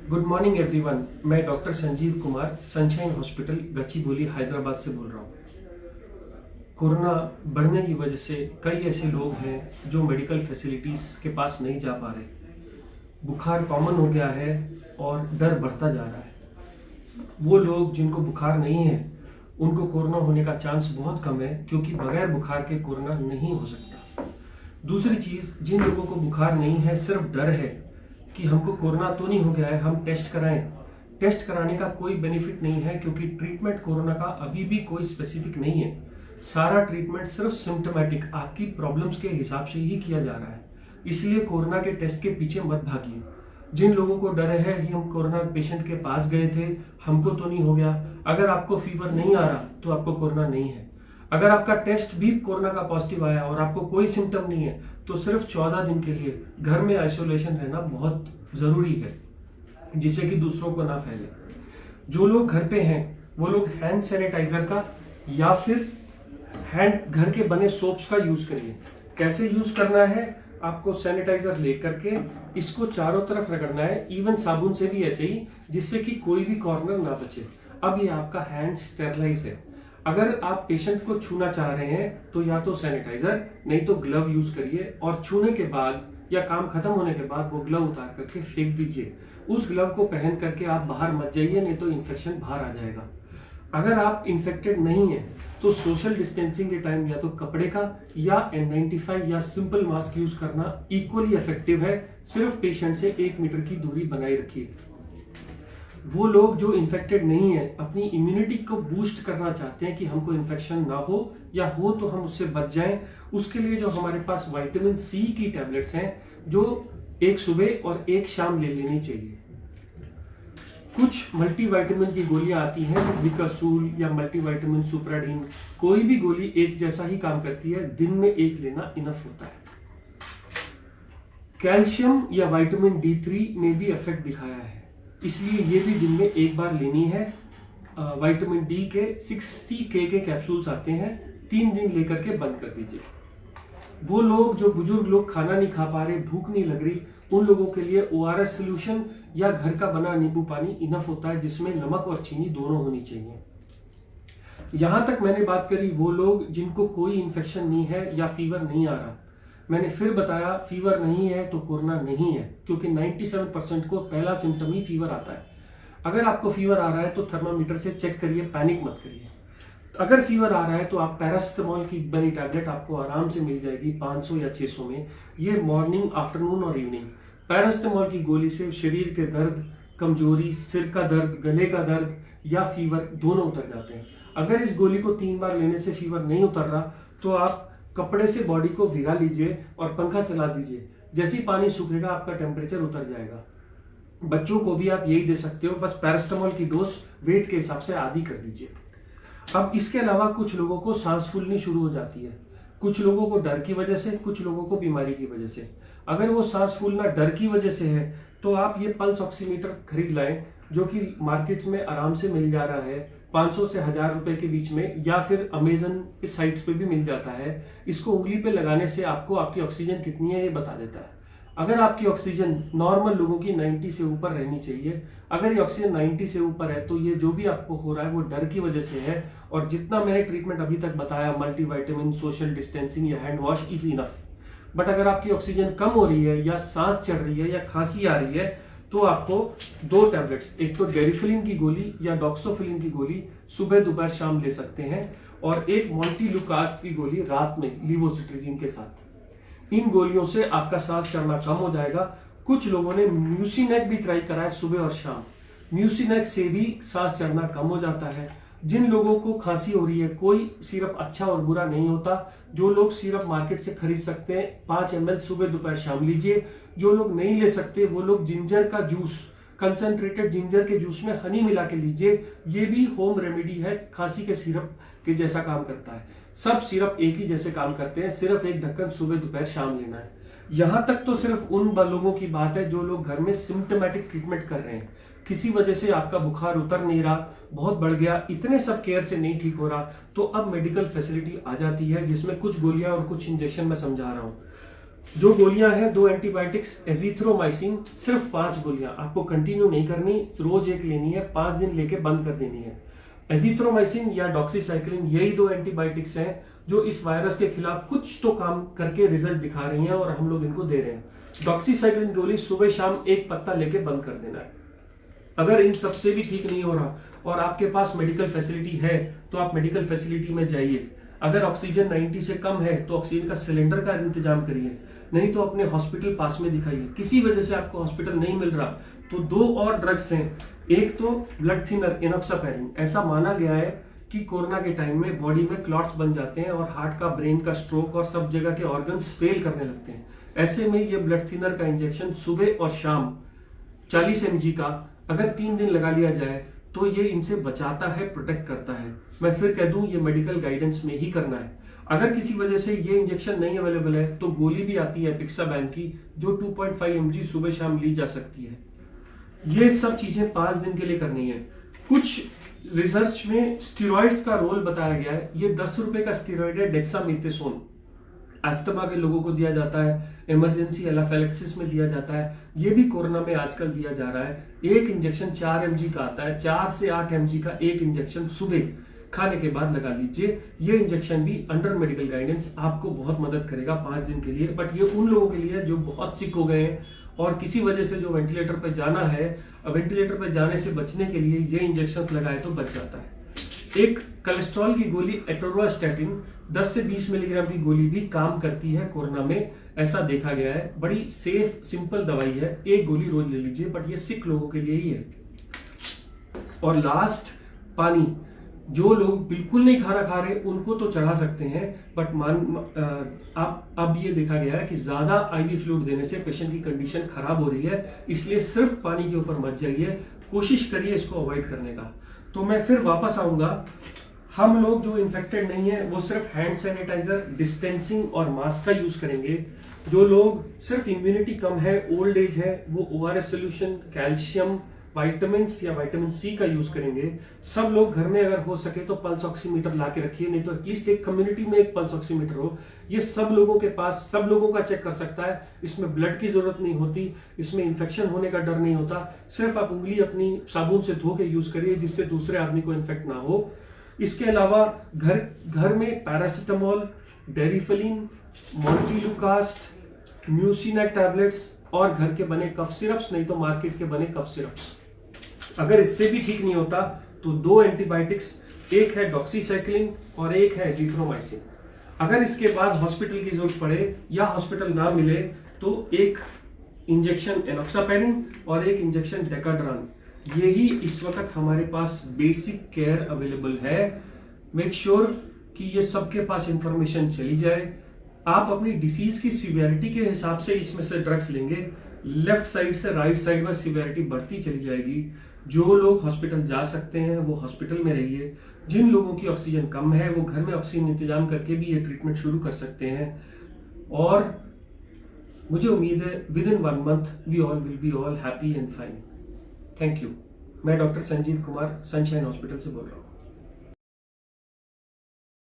Good morning everyone. मैं doctor Sanjeev Kumar Sunshine hospital Gachibowli Hyderabad से बोल रहा हूँ। कोरोना बढ़ने की वजह से कई ऐसे लोग हैं जो मेडिकल फैसिलिटीज़ के पास नहीं जा पा रहे। बुखार कॉमन हो गया है और डर बढ़ता जा रहा है। वो लोग जिनको बुखार नहीं है उनको कोरोना होने का चांस बहुत कम है, क्योंकि बगैर बुखार के कोरोना नहीं हो सकता। दूसरी चीज़, जिन लोगों को बुखार नहीं है, सिर्फ डर है कि हमको कोरोना तो नहीं हो गया है, हम टेस्ट कराएं। टेस्ट कराने का कोई बेनिफिट नहीं है, क्योंकि ट्रीटमेंट कोरोना का अभी भी कोई स्पेसिफिक नहीं है। सारा ट्रीटमेंट सिर्फ सिम्टोमेटिक आपकी प्रॉब्लम्स के हिसाब से ही किया जा रहा है। इसलिए कोरोना के टेस्ट के पीछे मत भागिए। जिन लोगों को डर है कि हम कोरोना पेशेंट के पास गए थे, हमको तो नहीं हो गया, अगर आपको फीवर नहीं आ रहा तो आपको कोरोना नहीं है। अगर आपका टेस्ट भी कोरोना का पॉजिटिव आया और आपको कोई सिम्टम नहीं है तो सिर्फ 14 दिन के लिए घर में आइसोलेशन रहना बहुत ज़रूरी है, जिससे कि दूसरों को ना फैले। जो लोग घर पे हैं वो लोग हैंड सैनिटाइजर का या फिर घर के बने सोप्स का यूज करिए। कैसे यूज करना है, आपको सैनिटाइजर लेकर के इसको चारों तरफ रगड़ना है, इवन साबुन से भी ऐसे ही, जिससे कि कोई भी कॉर्नर ना बचे। अब ये आपका हैंड स्टेरलाइज है। अगर आप पेशेंट को छूना चाह रहे हैं तो या तो सैनिटाइजर नहीं तो ग्लव यूज करिए, और छूने के बाद या काम खत्म होने के बाद वो ग्लव उतार करके फेंक दीजिए। उस ग्लव को पहन करके आप बाहर मत जाइए, नहीं तो इन्फेक्शन बाहर आ जाएगा। अगर आप इन्फेक्टेड नहीं है तो सोशल डिस्टेंसिंग के टाइम या तो कपड़े का या N95 या सिंपल मास्क यूज करना इक्वली इफेक्टिव है। सिर्फ पेशेंट से 1 मीटर की दूरी बनाए रखिए। वो लोग जो इन्फेक्टेड नहीं है, अपनी इम्यूनिटी को बूस्ट करना चाहते हैं कि हमको इन्फेक्शन ना हो, या हो तो हम उससे बच जाएं, उसके लिए जो हमारे पास विटामिन सी की टैबलेट्स हैं, जो एक सुबह और एक शाम ले लेनी चाहिए। कुछ मल्टीविटामिन की गोलियां आती हैं, विकासूल या मल्टीविटामिन सुप्राडीन, कोई भी गोली एक जैसा ही काम करती है, दिन में एक लेना इनफ होता है। कैल्शियम या विटामिन D3 ने भी इफेक्ट दिखाया है, इसलिए ये भी दिन में एक बार लेनी है। विटामिन डी के 60K के कैप्सूल्स आते हैं, 3 दिन लेकर के बंद कर दीजिए। वो लोग जो बुजुर्ग लोग खाना नहीं खा पा रहे, भूख नहीं लग रही, उन लोगों के लिए ORS सोल्यूशन या घर का बना नींबू पानी इनफ होता है, जिसमें नमक और चीनी दोनों होनी चाहिए। यहां तक मैंने बात करी वो लोग जिनको कोई इन्फेक्शन नहीं है या फीवर नहीं आ रहा। मैंने फिर बताया, फीवर नहीं है तो कोरोना नहीं है, क्योंकि 97% को पहला सिम्टम ही फीवर आता है। अगर आपको फीवर आ रहा है तो थर्मामीटर से चेक करिए, पैनिक मत करिए। अगर फीवर आ रहा है तो आप पैरासिटामोल की बनी टैबलेट आपको आराम से मिल जाएगी 500 या 600 में। ये मॉर्निंग, आफ्टरनून और इवनिंग। पैरासिटामोल की गोली से शरीर के दर्द, कमजोरी, सिर का दर्द, गले का दर्द या फीवर दोनों उतर जाते हैं। अगर इस गोली को 3 बार लेने से फीवर नहीं उतर रहा तो आप कपड़े से बॉडी को भिगा लीजिए और पंखा चला दीजिए। जैसे ही पानी सूखेगा आपका टेम्परेचर उतर जाएगा। बच्चों को भी आप यही दे सकते हो, बस पैरासिटामोल की डोज वेट के हिसाब से आधी कर दीजिए। अब इसके अलावा कुछ लोगों को सांस फूलनी शुरू हो जाती है, कुछ लोगों को डर की वजह से, कुछ लोगों को बीमारी की वजह से। अगर वो सांस फूलना डर की वजह से है तो आप ये पल्स ऑक्सीमीटर खरीद लाएं, जो कि मार्केट्स में आराम से मिल जा रहा है 500 से 1000 रुपए के बीच में, या फिर अमेजन साइट्स पे भी मिल जाता है। इसको उंगली पे लगाने से आपको आपकी ऑक्सीजन कितनी है ये बता देता है। अगर आपकी ऑक्सीजन नॉर्मल लोगों की 90 से ऊपर रहनी चाहिए, अगर ये ऑक्सीजन 90 से ऊपर है तो ये जो भी आपको हो रहा है वो डर की वजह से है। और जितना मैंने ट्रीटमेंट अभी तक बताया, मल्टीविटामिन, सोशल डिस्टेंसिंग या hand wash is enough. But अगर आपकी ऑक्सीजन कम हो रही है या सांस चढ़ रही है या खांसी आ रही है तो आपको 2 टैबलेट्स, एक तो डेरिफिलिन की गोली या डॉक्सोफिलिन की गोली सुबह, दोपहर, शाम ले सकते हैं, और एक मोंटेलुकास्ट की गोली रात में लीवोसिट्रिजिन के साथ। इन गोलियों से आपका सांस चढ़ना कम हो जाएगा। कुछ लोगों ने म्यूसिनेक भी ट्राई करा है सुबह और शाम, म्यूसिनेक से भी सांस चढ़ना कम हो जाता है। जिन लोगों को खांसी हो रही है, कोई सिरप अच्छा और बुरा नहीं होता। जो लोग सिरप मार्केट से खरीद सकते हैं 5 ml सुबह, दोपहर, शाम लीजिए। जो लोग नहीं ले सकते वो लोग जिंजर का जूस, कंसंट्रेटेड जिंजर के जूस में हनी मिला के लीजिए। ये भी होम रेमेडी है, खांसी के सिरप के जैसा काम करता है। सब सिरप एक ही जैसे काम करते हैं, सिर्फ एक ढक्कन सुबह, दोपहर, शाम लेना है। यहां तक तो सिर्फ उन लोगों की बात है जो लोग घर में सिम्टोमेटिक ट्रीटमेंट कर रहे हैं। किसी वजह से आपका बुखार उतर नहीं रहा, बहुत बढ़ गया, इतने सब केयर से नहीं ठीक हो रहा, तो अब मेडिकल फैसिलिटी आ जाती है, जिसमें कुछ गोलियां और कुछ इंजेक्शन मैं समझा रहा हूं। जो गोलियां हैं, 2 एंटीबायोटिक्स, एजिथ्रोमाइसिन, सिर्फ 5 गोलियां आपको कंटिन्यू नहीं करनी, रोज एक लेनी है, 5 दिन लेके बंद कर देनी है। एजिथ्रोमाइसिन या डॉक्सीसाइक्लिन, यही 2 एंटीबायोटिक्स हैं जो इस वायरस के खिलाफ कुछ तो काम करके रिजल्ट दिखा रही हैं और हम लोग इनको दे रहे हैं। डॉक्सीसाइक्लिन गोली सुबह शाम एक पत्ता लेके बंद कर देना है। अगर इन सबसे भी ठीक नहीं हो रहा और आपके पास मेडिकल फैसिलिटी है तो आप मेडिकल फैसिलिटी में जाइए। अगर ऑक्सीजन 90 से कम है तो ऑक्सीजन का सिलेंडर का इंतजाम करिए, नहीं तो अपने हॉस्पिटल पास में दिखाइए। किसी वजह से आपको हॉस्पिटल नहीं मिल रहा तो 2 और ड्रग्स हैं। एक तो ब्लड थिनर एनोक्सापैरिन। ऐसा माना गया है कि कोरोना के टाइम में बॉडी में क्लॉट्स बन जाते हैं और हार्ट का, ब्रेन का, स्ट्रोक और सब जगह के ऑर्गन्स फेल करने लगते हैं। ऐसे में ये ब्लड थिनर का इंजेक्शन सुबह और शाम 40 mg का अगर 3 दिन लगा लिया जाए तो ये इनसे बचाता है, प्रोटेक्ट करता है। मैं फिर कह दूं, ये मेडिकल गाइडेंस में ही करना है। अगर किसी वजह से ये इंजेक्शन नहीं अवेलेबल है तो गोली भी आती है पिक्साबैन की, जो 2.5 mg सुबह शाम ली जा सकती है। ये सब चीजें 5 दिन के लिए करनी है। कुछ रिसर्च में स्टेरॉइड्स का रोल बताया गया है। ये 10 रुपए का स्टेरॉइड है, डेक्सामेथासोन। अस्थमा के लोगों को दिया जाता है, इमरजेंसी एनाफिलैक्सिस में दिया जाता है। ये भी कोरोना में आजकल दिया जा रहा है। एक इंजेक्शन 4 mg का आता है। 4 से 8 mg का एक इंजेक्शन सुबह खाने के बाद लगा लीजिए। ये इंजेक्शन भी अंडर मेडिकल गाइडेंस आपको बहुत मदद करेगा 5 दिन के लिए। बट ये उन लोगों के लिए जो बहुत सिक हो गए हैं और किसी वजह से जो वेंटिलेटर पर जाना है, वेंटिलेटर पर जाने से बचने के लिए ये इंजेक्शंस लगाए तो बच जाता है। एक कोलेस्ट्रॉल की गोली एटोरवास्टैटिन 10 से 20 मिलीग्राम की गोली भी काम करती है कोरोना में, ऐसा देखा गया है। बड़ी सेफ सिंपल दवाई है, एक गोली रोज ले लीजिए, बट ये सिक लोगों के लिए ही है। और लास्ट, पानी। जो लोग बिल्कुल नहीं खाना खा रहे उनको तो चढ़ा सकते हैं, बट अब ये देखा गया है कि ज्यादा आईवी फ्लूइड देने से पेशेंट की कंडीशन खराब हो रही है। इसलिए सिर्फ पानी के ऊपर मत जाइए, कोशिश करिए इसको अवॉइड करने का। तो मैं फिर वापस आऊंगा। हम लोग जो इन्फेक्टेड नहीं है वो सिर्फ हैंड सैनिटाइजर, डिस्टेंसिंग और मास्क का यूज करेंगे। जो लोग सिर्फ इम्यूनिटी कम है, ओल्ड एज है, वो ORS सोल्यूशन, कैल्शियम, विटामिन्स या विटामिन C का यूज करेंगे। सब लोग घर में अगर हो सके तो पल्स ऑक्सीमीटर ला के रखिए, नहीं तो एटलीस्ट एक कम्युनिटी में एक पल्स ऑक्सीमीटर हो। ये सब लोगों के पास, सब लोगों का चेक कर सकता है। इसमें ब्लड की जरूरत नहीं होती, इसमें इन्फेक्शन होने का डर नहीं होता। सिर्फ आप उंगली अपनी साबुन से धो के यूज करिए जिससे दूसरे आदमी को इन्फेक्ट ना हो। इसके अलावा घर में पैरासिटामोल, डेरिफलिन, मोन्टिलुकास्ट, म्यूसिनेक टैबलेट्स और घर के बने कफ सिरप्स, नहीं तो मार्केट के बने कफ सिरप्स। अगर इससे भी ठीक नहीं होता तो 2 एंटीबायोटिक्स, एक है डॉक्सीसाइक्लिन और एक है एजिथ्रोमाइसिन। अगर इसके बाद हॉस्पिटल की जरूरत पड़े या हॉस्पिटल ना मिले तो एक इंजेक्शन एनोक्सापैरिन और एक इंजेक्शन डेकाड्रान। यही इस वक्त हमारे पास बेसिक केयर अवेलेबल है। मेक श्योर कि ये सबके पास इंफॉर्मेशन चली जाए। आप अपनी डिसीज की सीवियरिटी के हिसाब से इसमें से ड्रग्स लेंगे। लेफ्ट साइड से राइट साइड में सीवियरिटी बढ़ती चली जाएगी। जो लोग हॉस्पिटल जा सकते हैं वो हॉस्पिटल में रहिए। जिन लोगों की ऑक्सीजन कम है वो घर में ऑक्सीजन इंतजाम करके भी ये ट्रीटमेंट शुरू कर सकते हैं। और मुझे उम्मीद है within 1 month we all will be all happy and fine. Thank you. मैं doctor Sanjeev Kumar, Sunshine hospital से बोल रहा हूँ।